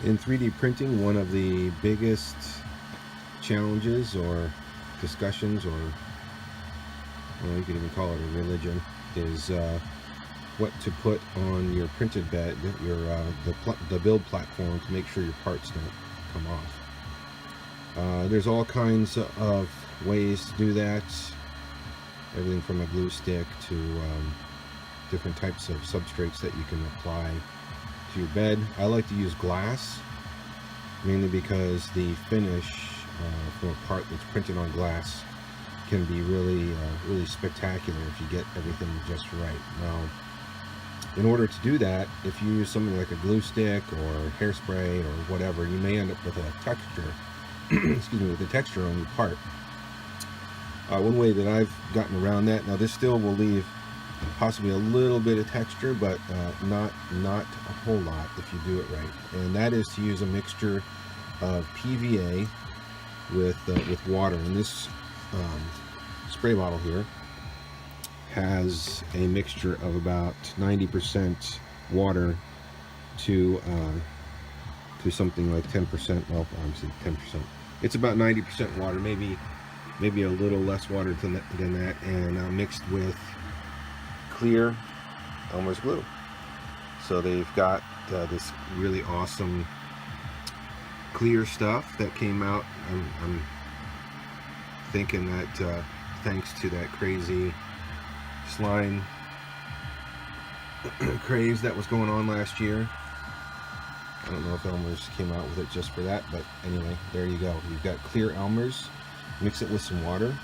In 3D printing, one of the biggest challenges or discussions, or well, you could even call it a religion, is what to put on your printed bed, the build platform, to make sure your parts don't come off. There's all kinds of ways to do that. Everything from a glue stick to different types of substrates that you can apply to your bed. I like to use glass, mainly because the finish from a part that's printed on glass can be really spectacular if you get everything just right. Now, in order to do that, if you use something like a glue stick or hairspray or whatever, you may end up with a texture, excuse me, with a texture on your part. One way that I've gotten around that, now this still will leave possibly a little bit of texture, but not a whole lot if you do it right, and that is to use a mixture of PVA with water. And this spray bottle here has a mixture of about 90% water to something like 10%. Well, obviously 10%. It's about 90% water, maybe a little less water than that, and mixed with clear Elmer's glue. So they've got this really awesome clear stuff that came out. I'm thinking that thanks to that crazy slime craze that was going on last year. I don't know if Elmer's came out with it just for that, but anyway, there you go. You've got clear Elmer's. Mix it with some water.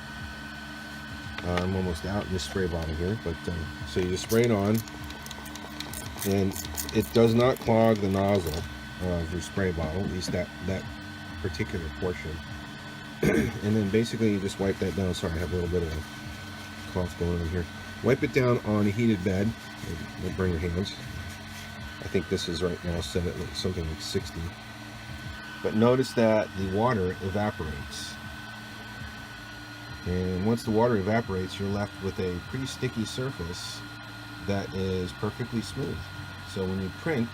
I'm almost out in this spray bottle here, but so you just spray it on, and it does not clog the nozzle of your spray bottle, at least that particular portion. And then basically you just wipe that down. Sorry, I have a little bit of a cough going on here. Wipe it down on a heated bed. Don't burn your hands. I think this is right now set at something like 60. But notice that the water evaporates. And once the water evaporates, you're left with a pretty sticky surface that is perfectly smooth. So when you print,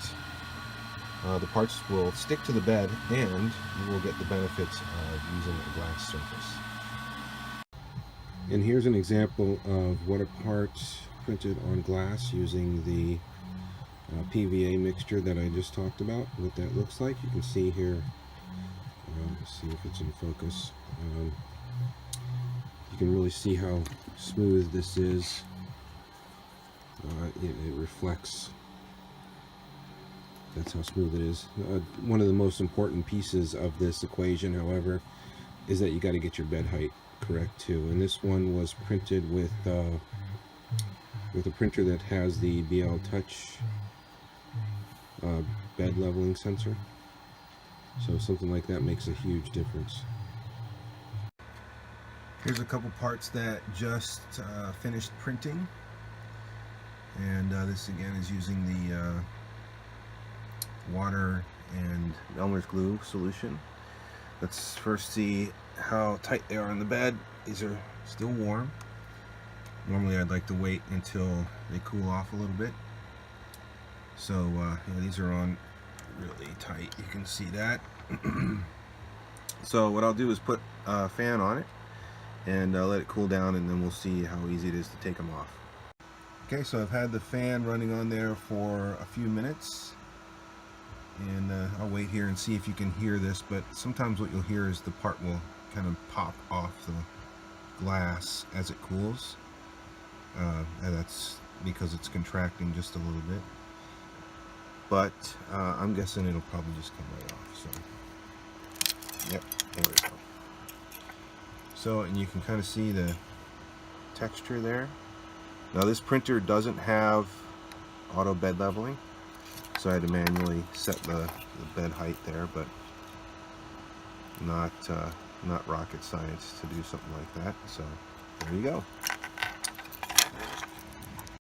the parts will stick to the bed, and you will get the benefits of using a glass surface. And here's an example of what a part printed on glass using the PVA mixture that I just talked about, what that looks like. You can see here, let's see if it's in focus. You can really see how smooth this is. It reflects. That's how smooth it is. One of the most important pieces of this equation, however, is that you got to get your bed height correct too. And this one was printed with a printer that has the BL Touch bed leveling sensor. So something like that makes a huge difference. Here's a couple parts that just finished printing, and this again is using the water and Elmer's glue solution. Let's first see how tight they are on the bed. These are still warm. Normally I'd like to wait until they cool off a little bit. So yeah, these are on really tight. You can see that. So what I'll do is put a fan on it and let it cool down, and then we'll see how easy it is to take them off. Okay, so I've had the fan running on there for a few minutes, and I'll wait here and see if you can hear this, but sometimes what you'll hear is the part will kind of pop off the glass as it cools, and that's because it's contracting just a little bit, but I'm guessing it'll probably just come right off. So yep, there we go. So, and you can kind of see the texture there. Now this printer doesn't have auto bed leveling, so I had to manually set the bed height there, but not rocket science to do something like that. So there you go.